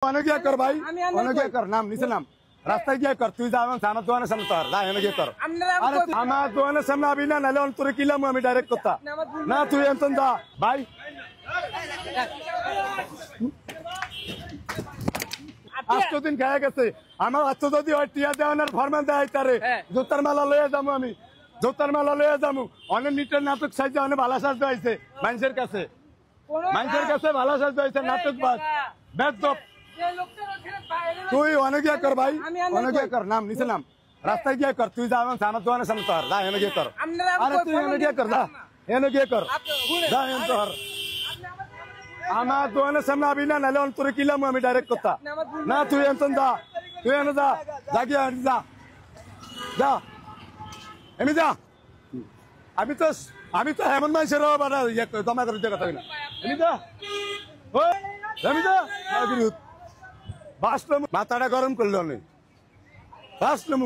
অনেক গিয়ে কর ভাই, অনেক গিয়ে কর, নাম নিচে নাম, রাস্তায় গিয়ে কর, তুই যা আমার দোকানের সামনে তোর যা, এনে গিয়ে কর। আমার দোকানের সামনে আবি না, নাহলে তোরে কিলাম আমি ডাইরেক্ট কথা না, তুই এমন যা ভাই। আষ্ট দিন খেয়ে গেছে আমার, আচ্ছা যদি ওই টিয়া দেওয়ানের ফরমান দেয় তারে জোতার মেলা লয়ে যাবো, আমি জোতার মেলা লয়ে যাবো। অনেক নিটের নাটক সাইজে অনেক ভালো সাজতে হয়েছে মানুষের কাছে, মানুষের কাছে ভালো সাজতে হয়েছে নাটক বাস বেদব। তুই অনেক গিয়ে কর ভাই, অনেক গিয়ে কর, নাম নিচে নাম, রাস্তায় গিয়ে কর, তুই যা আমার দোকানের সামনে তোর যা, এনে গিয়ে কর। আরে তুই এনে গিয়ে কর, যা এনে গিয়ে কর, যা এনে তোর। আমার দোকানের সামনে আবি না, নাহলে তোরে কিলাম আমি ডাইরেক্ট কথা না, তুই এমন যা, তুই এনে যা, যা গিয়ে যা, যা এমনি যা। আমি তো এমন মানুষের জমা করে কথা না, এমনি যা, এমনি যা। বাসলাম মাথাটা গরম করলো অনেক, বাসলাম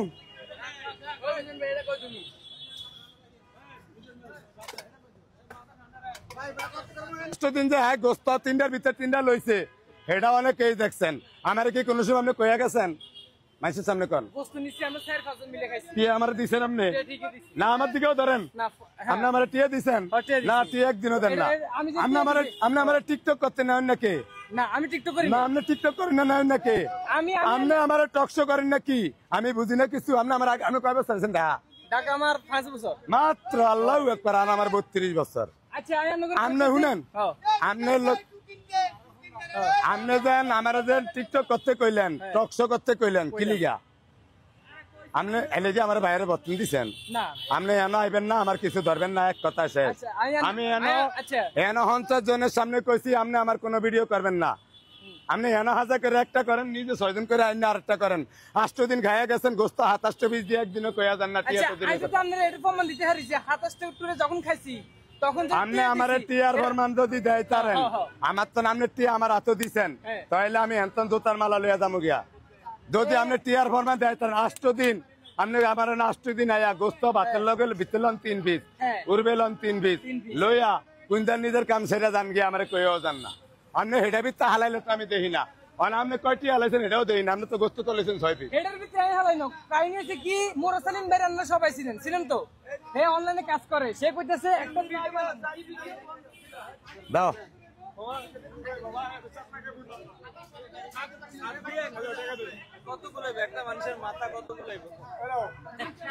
দিন যে হ্যাঁ গোস্ত তিনটার ভিতরে তিনটা লইছে, এটা অনেকেই দেখছেন। আমার কি কোনো সময় আপনি কইয়া গেছেন মানুষের সামনে? কোন আমার দিচ্ছেন আপনি না? আমার দিকেও ধরেন, আপনি আমার টিয়া দিচ্ছেন না? টিয়া একদিনও দেন না। আপনি আমার টিকটক করতে নেন নাকি? না আমি টিকটক করি না, আপনি টিকটক করেন না নেন নাকি? আপনি আমার টক শো করেন নাকি? আমি বুঝি না কিছু। আপনি আমার আমি কয় বছর আছেন? ঢাকা আমার 5 বছর মাত্র। আল্লাহু আকবার। আর আমার 32 বছর। আচ্ছা আপনি শুনেন, আপনার লোক আপনি যেন আমার যেন টিকটক করতে কইলেন, টক শো করতে কইলেন, কি লিগা আপনি এলে যে আমার বাইরে বর্তন দিচ্ছেন? আপনি এনে আইবেন না, আমার কিছু ধরবেন না, এক কথা শেষ। আমি এনে হঞ্চার জনের সামনে কইছি আপনি আমার কোনো ভিডিও করবেন না। আপনি এনে হাজার করে একটা করেন, নিজে 6 দিন করে আইনে আরেকটা করেন। 8 দিন খাইয়া গেছেন গোস্ত 27 পিস দিয়ে, একদিনও কইয়া যান না টিয়া তো দিন। যখন খাইছি আপনি আমার টিয়ার ফরমান যদি দেয় তারেন, আমার তো আপনি টিয়া আমার হাতে দিচ্ছেন, তাহলে আমি এনতন জোতার মালা লইয়া যাবো গিয়া। যদি আপনি টিয়ার ফরমান দেয় তারেন 8 দিন, আপনি আমার 8 দিন আয়া গোস্ত ভাতের লগে ভিতরলন 3 পিস, উড়বেলন 3 পিস লইয়া কুইন্টাল নিজের কাম সেটা জান গিয়া আমার কইও যান না। আপনি হেডা বিত্তা হালাইলে তো আমি দেখি না। আপনি কয়টি হালাইছেন এটাও দেখি না। আপনি তো গোস্ত তুলেছেন 6 পিস। এটার ভিতরে আমি হালাইনো কাহিনী হচ্ছে কি, মোরসালিন ভাই আমরা সবাই ছিলেন তো, হে অনলাইনে কাজ করে, সে কইতাছে একটা দাও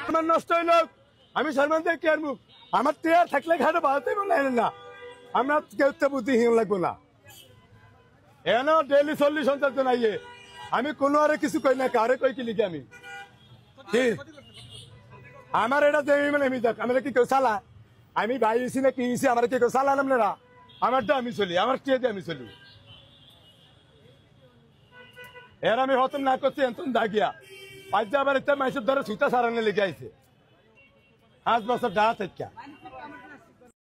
আমার নষ্ট হইল, আমি সলমান দিয়ে কি আনবো? আমার টিয়ার থাকলে ঘাটে বাড়াতে বলেন না, আমরা কেউ তো বুদ্ধিহীন লাগবো না। এন ডেইলি 40-50 জন আইয়ে, আমি কোনো আরে কিছু কই না, কারে কই কি লিখি আমি আমার এটা যে মানে আমি দেখ আমার কি কেউ চালা, আমি ভাই হইছি না কি হইছি, আমার কি কেউ চালান আপনারা? আমারটা আমি চলি, আমার টিয়া দিয়ে আমি চলি। এর আমি হতন না করছি এতন দাগিয়া 5 যাবার একটা মাইসের ধরে সুতা সারানো লেগে আইছে 5 বছর ডাহা থেকে।